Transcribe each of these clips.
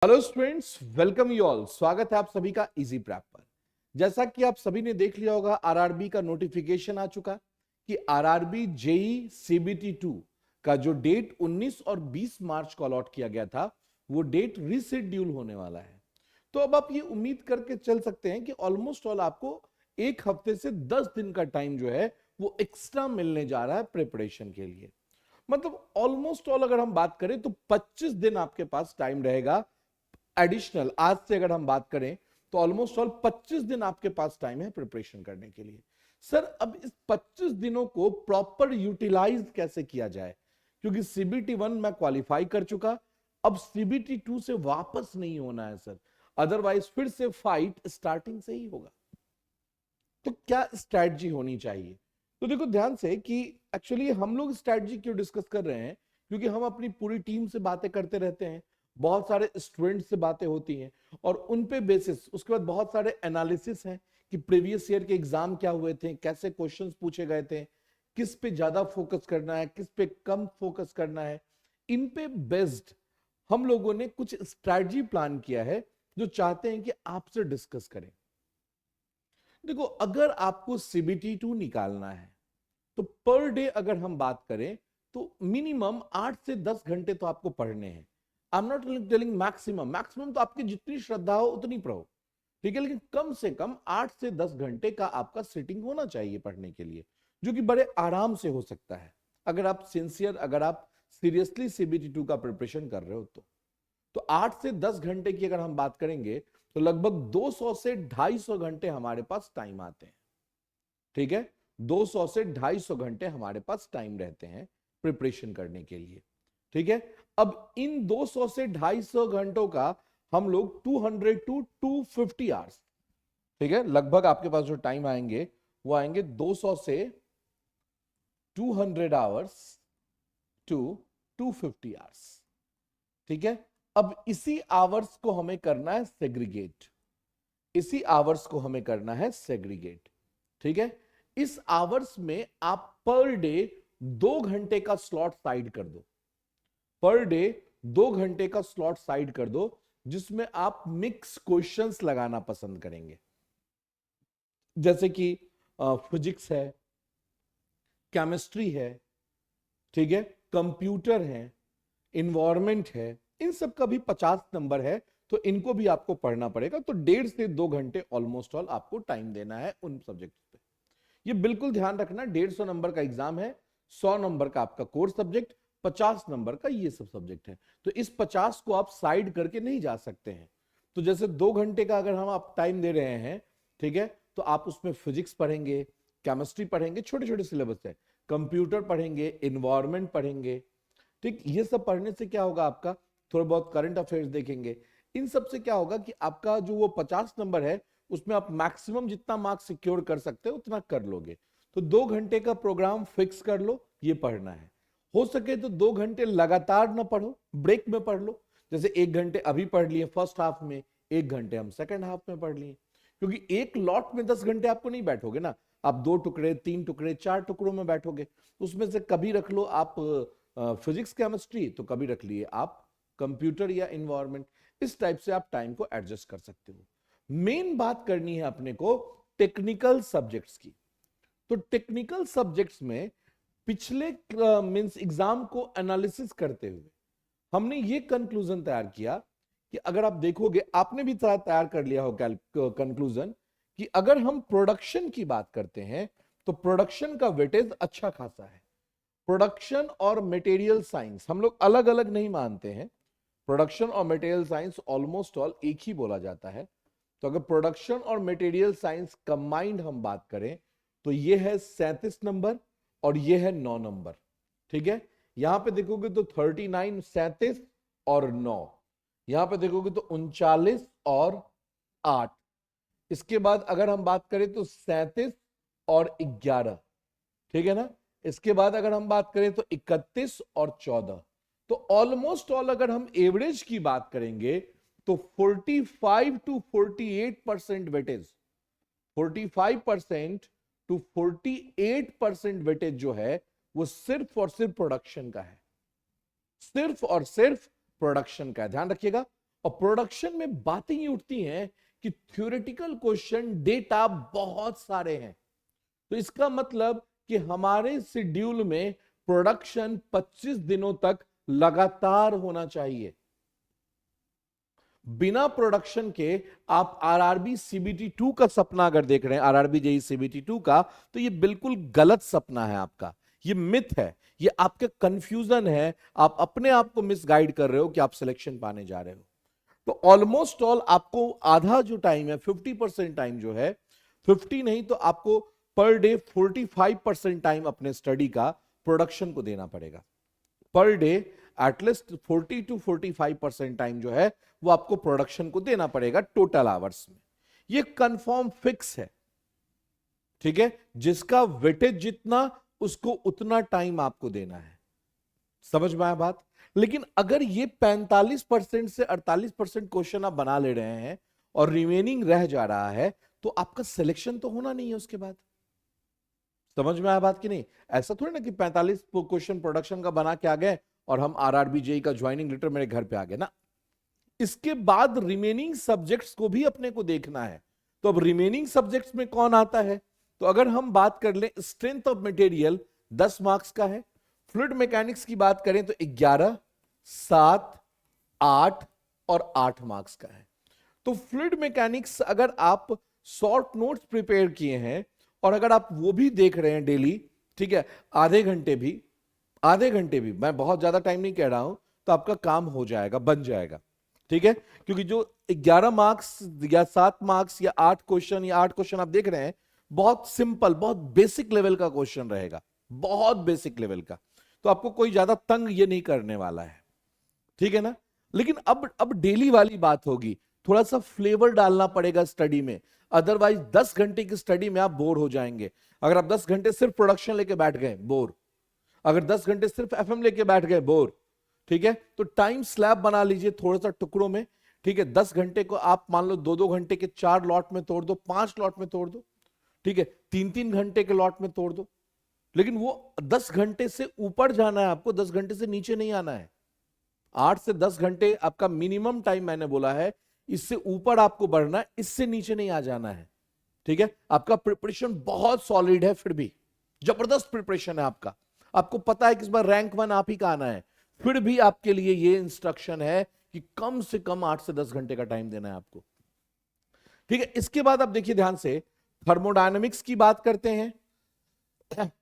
Hello students, welcome you all. स्वागत है आप सभी का इजी प्रैप पर। जैसा कि आप सभी ने देख लिया होगा, आरआरबी का नोटिफिकेशन आ चुका कि आरआरबी जेई सीबीटी 2 का जो डेट 19 और 20 मार्च को अलॉट किया गया था, वो डेट रिशेड्यूल होने वाला है। तो अब आप ये उम्मीद करके चल सकते हैं कि ऑलमोस्ट ऑल आपको एक हफ्ते से 10 दिन का टाइम जो है वो एक्स्ट्रा मिलने जा रहा है प्रिपरेशन के लिए। मतलब ऑलमोस्ट ऑल अगर हम बात करें तो 25 दिन आपके पास टाइम रहेगा एडिशनल। आज से अगर हम बात करें तो ऑलमोस्ट ऑल 25 दिन आपके पास टाइम है प्रिपरेशन करने के लिए। सर, अब इस 25 दिनों को प्रॉपर यूटिलाइज कैसे किया जाए, क्योंकि सीबीटी 1 मैं क्वालिफाई कर चुका, अब सीबीटी 2 से वापस नहीं होना है सर, अदरवाइज फिर से फाइट स्टार्टिंग से ही होगा। तो क्या स्ट्रैटेजी होनी चाहिए? तो देखो ध्यान से कि एक्चुअली हम लोग स्ट्रैटेजी क्यों डिस्कस कर रहे हैं, क्योंकि हम अपनी पूरी टीम से बातें करते रहते हैं, बहुत सारे स्टूडेंट से बातें होती हैं और उन पे बेसिस उसके बाद बहुत सारे एनालिसिस हैं कि प्रीवियस ईयर के एग्जाम क्या हुए थे, कैसे क्वेश्चंस पूछे गए थे, किस पे ज्यादा फोकस करना है, किस पे कम फोकस करना है। इन पे बेस्ड हम लोगों ने कुछ स्ट्रैटेजी प्लान किया है जो चाहते हैं कि आपसे डिस्कस करें। देखो, अगर आपको सीबीटी 2 निकालना है तो पर डे अगर हम बात करें तो मिनिमम 8 से 10 घंटे तो आपको पढ़ने हैं। I am not telling maximum, maximum तो आपकी जितनी श्रद्धा हो उतनी पढ़ो, ठीक है, लेकिन कम से कम 8 से 10 घंटे का आपका सिटिंग होना चाहिए पढ़ने के लिए, जो कि बड़े आराम से हो सकता है अगर आप सिंसियर, अगर आप सीरियसली सीबीटी 2 का प्रिपरेशन कर रहे हो तो 8 से 10 घंटे की अगर हम बात करेंगे तो लगभग 200 से 250 घंटे हमारे पास टाइम आते हैं। ठीक है, 200 से 250 घंटे हमारे पास टाइम रहते हैं प्रिपरेशन करने के लिए। ठीक है, अब इन 200 से 250 घंटों का हम लोग 200 टू 250 आवर्स, ठीक है, लगभग आपके पास जो टाइम आएंगे वो आएंगे 200 से 200 आवर्स टू 250 आवर्स। ठीक है, अब इसी आवर्स को हमें करना है सेग्रीगेट, इसी आवर्स को हमें करना है सेग्रीगेट। ठीक है, इस आवर्स में आप पर डे 2 घंटे का स्लॉट साइड कर दो, पर डे 2 घंटे का स्लॉट साइड कर दो, जिसमें आप मिक्स क्वेश्चंस लगाना पसंद करेंगे, जैसे कि फिजिक्स है, केमिस्ट्री है, ठीक है, कंप्यूटर है, इन्वायरमेंट है, इन सब का भी 50 नंबर है, तो इनको भी आपको पढ़ना पड़ेगा। तो 1.5 से 2 घंटे ऑलमोस्ट ऑल आपको टाइम देना है उन सब्जेक्ट पे। ये बिल्कुल ध्यान रखना, 150 नंबर का एग्जाम है, 100 नंबर का आपका कोर सब्जेक्ट, 50 नंबर का ये सब सब्जेक्ट है। तो इस 50 को आप साइड करके नहीं जा सकते हैं। तो जैसे 2 घंटे का अगर हम आप टाइम दे रहे हैं, ठीक है, तो आप उसमें फिजिक्स पढ़ेंगे, केमिस्ट्री पढ़ेंगे, छोटे छोटे सिलेबस है, कंप्यूटर पढ़ेंगे, इन्वायरमेंट पढ़ेंगे। ठीक, ये सब पढ़ने से क्या होगा, आपका थोड़ा बहुत करंट अफेयर्स देखेंगे, इन सब से क्या होगा कि आपका जो वो 50 नंबर है उसमें आप मैक्सिमम जितना मार्क्स सिक्योर कर सकते हो उतना कर लोगे। तो 2 घंटे का प्रोग्राम फिक्स कर लो, ये पढ़ना है। हो सके तो 2 घंटे लगातार ना पढ़ो, ब्रेक में पढ़ लो। जैसे 1 घंटे अभी पढ़ लिए फर्स्ट हाफ में, 1 घंटे हम सेकंड हाफ में पढ़ लिए, क्योंकि एक लॉट में 10 घंटे आपको नहीं बैठोगे ना, आप 2 टुकड़े, 3 टुकड़े, 4 टुकड़ों में बैठोगे। उसमें से कभी रख लो आप फिजिक्स केमिस्ट्री, तो कभी रख लिए आप कंप्यूटर या इन्वायरमेंट। इस टाइप से आप टाइम को एडजस्ट कर सकते हो। मेन बात करनी है अपने को टेक्निकल सब्जेक्ट्स की। तो टेक्निकल सब्जेक्ट्स में पिछले मींस एग्जाम को एनालिसिस करते हुए हमने ये कंक्लूजन तैयार किया कि अगर आप देखोगे, आपने भी तैयार कर लिया हो कंक्लूजन, कि अगर हम प्रोडक्शन की बात करते हैं तो प्रोडक्शन का वेटेज अच्छा खासा है। प्रोडक्शन और मटेरियल साइंस हम लोग अलग अलग नहीं मानते हैं, प्रोडक्शन और मटेरियल साइंस ऑलमोस्ट ऑल एक ही बोला जाता है। तो अगर प्रोडक्शन और मटेरियल साइंस कंबाइंड हम बात करें तो ये है 37 नंबर और ये है 9 नंबर। ठीक है, यहां पे देखोगे तो 39, 37 और 9, यहां पे देखोगे तो 39 और 8। इसके बाद अगर हम बात करें तो 37 और 11, ठीक है ना। इसके बाद अगर हम बात करें तो 31 और 14। तो ऑलमोस्ट ऑल अगर हम एवरेज की बात करेंगे तो 45 टू 48% वेटेज, 45% टू 48% वेटेज जो है वो सिर्फ और सिर्फ प्रोडक्शन का है, सिर्फ और सिर्फ प्रोडक्शन का है, ध्यान रखिएगा। और प्रोडक्शन में बातें ही उठती हैं कि थ्योरेटिकल क्वेश्चन डेटा बहुत सारे हैं, तो इसका मतलब कि हमारे शेड्यूल में प्रोडक्शन 25 दिनों तक लगातार होना चाहिए। बिना प्रोडक्शन के आप आरआरबी सीबीटी 2 का सपना अगर देख रहे हैं, आरआरबी जेई सीबीटी 2 का, तो ये बिल्कुल गलत सपना है आपका, ये मिथ है, ये आपके कंफ्यूजन है, आप अपने आप को मिसगाइड कर रहे हो कि आप सिलेक्शन पाने जा रहे हो। तो ऑलमोस्ट ऑल आपको आधा जो टाइम है, 50% टाइम जो है, 50 नहीं तो आपको पर डे 45% टाइम अपने स्टडी का प्रोडक्शन को देना पड़ेगा। Per day at least 40 to 45% time जो है वो आपको प्रोडक्शन को देना पड़ेगा टोटल आवर्स में। ये कंफर्म फिक्स है, ठीक है, जिसका वेटेज जितना उसको उतना टाइम आपको देना है। समझ में आया बात? लेकिन अगर ये 45% से 48% क्वेश्चन आप बना ले रहे हैं और रिमेनिंग रह जा रहा है, तो आपका सिलेक्शन तो होना नहीं है उसके बाद। समझ में आया बात कि नहीं? ऐसा थोड़ी ना कि 45 क्वेश्चन प्रोडक्शन का बना के आ गए और हम आरआरबी जेई का ज्वाइनिंग लेटर मेरे घर पे आ गए ना। इसके बाद रिमेनिंग सब्जेक्ट्स को भी अपने को देखना है। तो अब रिमेनिंग सब्जेक्ट्स में कौन आता है? तो अगर हम बात कर लें, स्ट्रेंथ ऑफ मटेरियल 10 मार्क्स का है। फ्लूइड मैकेनिक्स की बात करें तो 11, 7, 8 और 8 मार्क्स का है। तो फ्लूइड मैकेनिक्स अगर आप शॉर्ट नोट्स प्रिपेयर किए हैं और अगर आप वो भी देख रहे हैं डेली, ठीक है, आधे घंटे भी, मैं बहुत ज्यादा टाइम नहीं कह रहा हूं, तो आपका काम हो जाएगा, बन जाएगा, ठीक है। क्योंकि जो 11 मार्क्स या 7 मार्क्स या 8 क्वेश्चन या 8 क्वेश्चन आप देख रहे हैं, बहुत सिंपल, बहुत बेसिक लेवल का क्वेश्चन रहेगा, बहुत बेसिक लेवल का, तो आपको कोई ज्यादा तंग ये नहीं करने वाला है, ठीक है ना। लेकिन अब डेली वाली बात होगी, थोड़ा सा फ्लेवर डालना पड़ेगा स्टडी में, अदरवाइज 10 घंटे की स्टडी में आप बोर हो जाएंगे। अगर आप 10 घंटे सिर्फ प्रोडक्शन लेके बैठ गए, बोर। अगर 10 घंटे सिर्फ एफएम लेके बैठ गए, बोर, ठीक है। तो टाइम स्लैब बना लीजिए थोड़ा सा टुकड़ों में, ठीक है। 10 घंटे को आप मान लो 2-2 घंटे के 4 लॉट में तोड़ दो, 5 लॉट में तोड़ दो, ठीक है, 3-3 घंटे के लॉट में तोड़ दो। लेकिन वो 10 घंटे से ऊपर जाना है आपको, 10 घंटे से नीचे नहीं आना है। 8 से 10 घंटे आपका मिनिमम टाइम मैंने बोला है, इससे ऊपर आपको बढ़ना है, इससे नीचे नहीं आ जाना है, ठीक है। आपका प्रिपरेशन बहुत सॉलिड है, फिर भी जबरदस्त प्रिपरेशन है आपका, आपको पता है कि इस बार रैंक 1 आप ही का आना है, फिर भी आपके लिए ये इंस्ट्रक्शन है कि कम से कम 8 से 10 घंटे का टाइम देना है आपको, ठीक है। इसके बाद आप देखिए ध्यान से, थर्मोडायनेमिक्स की बात करते हैं,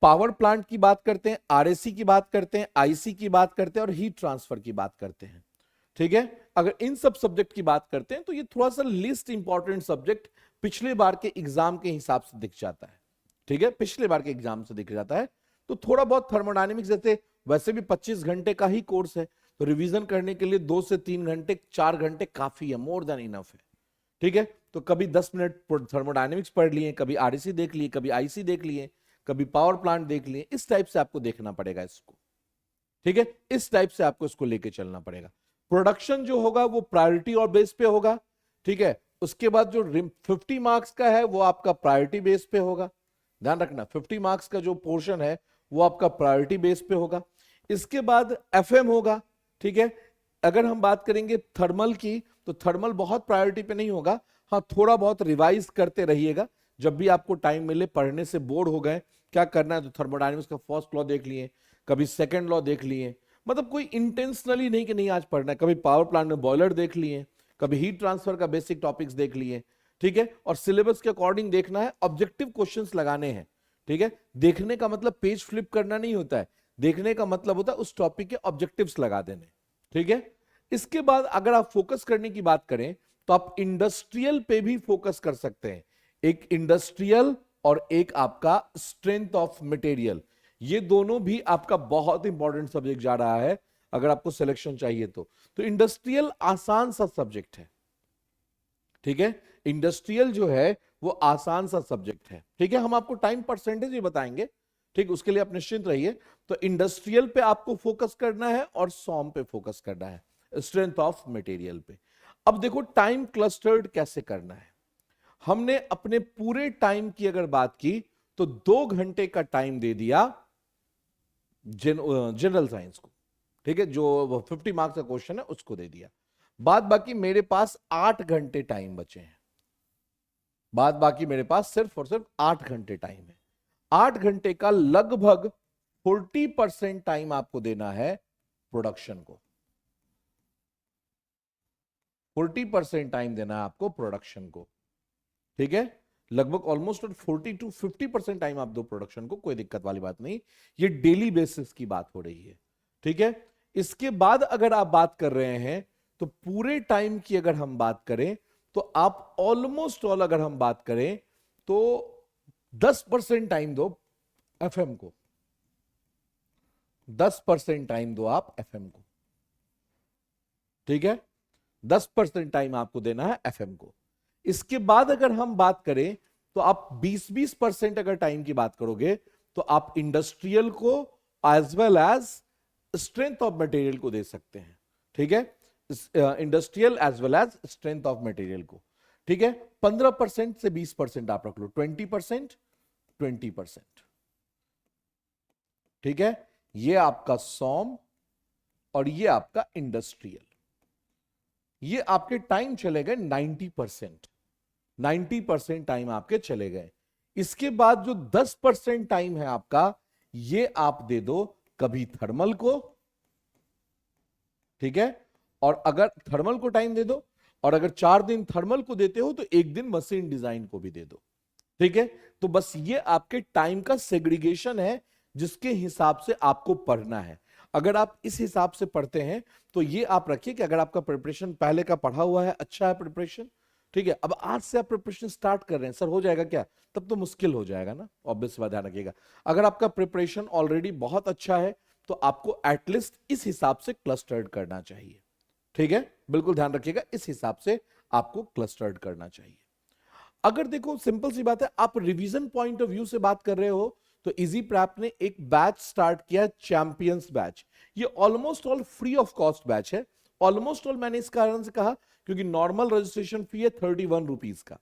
पावर प्लांट की बात करते हैं, आरएसी की बात करते हैं, आईसी की बात करते हैं और हीट ट्रांसफर की बात करते हैं, ठीक है। अगर इन सब सब्जेक्ट की बात करते हैं तो ये थोड़ा सा लिस्ट इंपॉर्टेंट सब्जेक्ट पिछले बार के एग्जाम के हिसाब से दिख जाता है, ठीक है, पिछले बार के एग्जाम से दिख जाता है। तो थोड़ा बहुत थर्मोडायनेमिक्स, जैसे वैसे भी 25 घंटे का ही कोर्स है, तो रिवीजन करने के लिए 2 से 3 घंटे, 4 घंटे काफी है, मोर देन इनफ है, ठीक है। तो कभी 10 मिनट थर्मोडायनेमिक्स पढ़ लिए, कभी आरएसी देख लिए, कभी आईसी देख लिए, कभी पावर प्लांट देख लिए, इस टाइप से आपको देखना पड़ेगा इसको, ठीक है, इस टाइप से आपको इसको लेके चलना पड़ेगा। प्रोडक्शन जो होगा वो प्रायोरिटी और बेस पे होगा, ठीक है। उसके बाद जो 50 मार्क्स का है वो आपका प्रायोरिटी बेस पे होगा, ध्यान रखना, 50 मार्क्स का जो पोर्शन है वो आपका प्रायोरिटी बेस पे होगा। इसके बाद एफएम होगा, ठीक है। अगर हम बात करेंगे थर्मल की, तो थर्मल बहुत प्रायोरिटी पे नहीं होगा, हाँ थोड़ा बहुत रिवाइज करते रहिएगा, जब भी आपको टाइम मिले, पढ़ने से बोर हो गए, क्या करना है, तो थर्मोडायनेमिक्स का फर्स्ट लॉ देख लिए, कभी सेकंड लॉ देख लिए, मतलब कोई इंटेंशनली नहीं कि नहीं आज पढ़ना है, कभी पावर प्लांट में बॉयलर देख लिए, कभी हीट ट्रांसफर का बेसिक टॉपिक्स देख लिए, ठीक है। और सिलेबस के अकॉर्डिंग देखना है, ऑब्जेक्टिव क्वेश्चंस लगाने हैं, ठीक है। देखने का मतलब पेज फ्लिप करना नहीं होता है, देखने का मतलब होता है उस टॉपिक के ऑब्जेक्टिव्स लगा देने, ठीक है। इसके बाद अगर आप फोकस करने की बात करें तो आप इंडस्ट्रियल पे भी फोकस कर सकते हैं, एक इंडस्ट्रियल और एक आपका स्ट्रेंथ ऑफ मटेरियल, ये दोनों भी आपका बहुत इंपॉर्टेंट सब्जेक्ट जा रहा है अगर आपको सिलेक्शन चाहिए तो इंडस्ट्रियल आसान सा सब्जेक्ट है, ठीक है। इंडस्ट्रियल जो है वो आसान सा सब्जेक्ट है, ठीक है। हम आपको टाइम परसेंटेज ही बताएंगे, ठीक, उसके लिए आप निश्चिंत रहिए। तो इंडस्ट्रियल पे आपको फोकस करना है और सॉम पे फोकस करना है, स्ट्रेंथ ऑफ मटेरियल पे। अब देखो टाइम क्लस्टर्ड कैसे करना है। हमने अपने पूरे टाइम की अगर बात की तो 2 घंटे का टाइम दे दिया जनरल साइंस को, ठीक है, जो 50 मार्क्स का क्वेश्चन है उसको दे दिया। बाद बाकी मेरे पास 8 घंटे टाइम बचे हैं, बाद बाकी मेरे पास सिर्फ और सिर्फ 8 घंटे टाइम है। 8 घंटे का लगभग 40% टाइम आपको देना है प्रोडक्शन को, 40% टाइम देना है आपको प्रोडक्शन को, ठीक है। लगभग ऑलमोस्ट 40 to 50% टाइम आप दो प्रोडक्शन को, कोई दिक्कत वाली बात नहीं, ये डेली बेसिस की बात हो रही है, ठीक है। इसके बाद अगर आप बात कर रहे हैं तो पूरे टाइम की अगर हम बात करें तो आप ऑलमोस्ट ऑल अगर हम बात करें तो 10% टाइम दो एफएम को, 10% टाइम दो आप एफएम को, ठीक है। 10% टाइम आपको देना है एफएम को। इसके बाद अगर हम बात करें तो आप 20% अगर टाइम की बात करोगे तो आप इंडस्ट्रियल को as well as strength of material को दे सकते हैं, ठीक है। Industrial as well as strength of material को, ठीक है। 15% से 20% आप रख लो, 20%, 20%, ठीक है। ये आपका सॉम और ये आपका इंडस्ट्रियल, ये आपके टाइम चले गए 90%, 90% टाइम आपके चले गए। इसके बाद जो 10% टाइम है आपका, ये आप दे दो कभी थर्मल को, ठीक है। और अगर थर्मल को टाइम दे दो, और अगर 4 दिन थर्मल को देते हो तो 1 दिन मशीन डिजाइन को भी दे दो, ठीक है। तो बस ये आपके टाइम का सेग्रीगेशन है जिसके हिसाब से आपको पढ़ना है। अगर आप इस हिसाब से पढ़ते हैं तो ये आप रखिए कि अगर आपका प्रिपरेशन पहले का पढ़ा हुआ है, अच्छा है प्रिपरेशन, ठीक है। अब आज से आप प्रिपरेशन स्टार्ट कर रहे हैं, सर हो जाएगा क्या, तब तो मुश्किल हो जाएगा ना, ऑब्वियस बात ध्यान रखिएगा। अगर आपका प्रिपरेशन ऑलरेडी बहुत अच्छा है तो आपको एटलीस्ट इस हिसाब से क्लस्टर्ड करना चाहिए, ठीक है। बिल्कुल ध्यान रखिएगा, इस हिसाब से आपको क्लस्टर्ड करना चाहिए। अगर देखो सिंपल सी बात है, आप रिवीजन पॉइंट ऑफ व्यू से बात कर रहे हो तो इजी प्रैप ने एक बैच स्टार्ट किया, चैंपियंस बैच। ये almost all free of cost batch है। ऑलमोस्ट ऑल मैंने इस कारण से कहा क्योंकि नॉर्मल रजिस्ट्रेशन फी है 31 रुपीज का,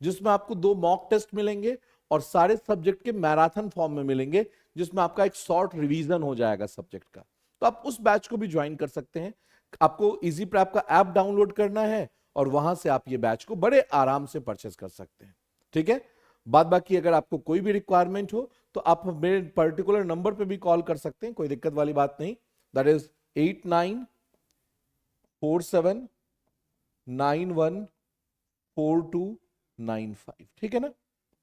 जिसमें आपको 2 मॉक टेस्ट मिलेंगे और सारे सब्जेक्ट के मैराथन फॉर्म में मिलेंगे, जिसमें आपका एक शॉर्ट रिवीजन हो जाएगा सब्जेक्ट का। तो आप उस बैच को भी ज्वाइन कर सकते हैं। आपको इजी प्रैप का ऐप डाउनलोड करना है और वहां से आप ये बैच को बड़े आराम से परचेस कर सकते हैं, ठीक है। बाद बाकी अगर आपको कोई भी रिक्वायरमेंट हो तो आप मेरे पर्टिकुलर नंबर पे भी कॉल कर सकते हैं, कोई दिक्कत वाली बात नहीं, दैट इज 8947914295, ठीक है ना।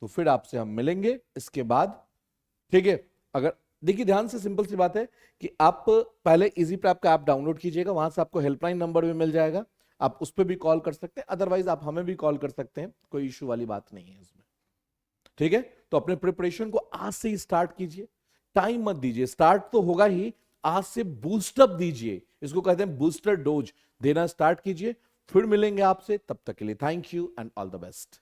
तो फिर आपसे हम मिलेंगे इसके बाद, ठीक है। अगर देखिए ध्यान से, सिंपल सी बात है कि आप पहले इजी प्रैप का ऐप डाउनलोड कीजिएगा, वहां से आपको हेल्पलाइन नंबर भी मिल जाएगा, आप उस पर भी कॉल कर सकते हैं, अदरवाइज आप हमें भी कॉल कर सकते हैं, कोई इश्यू वाली बात नहीं है इसमें, ठीक है। तो अपने प्रिपरेशन को आज से ही स्टार्ट कीजिए, टाइम मत दीजिए, स्टार्ट तो होगा ही, आज से बूस्टअप दीजिए, इसको कहते हैं बूस्टर डोज देना स्टार्ट कीजिए। फिर मिलेंगे आपसे, तब तक के लिए thank you and all the best.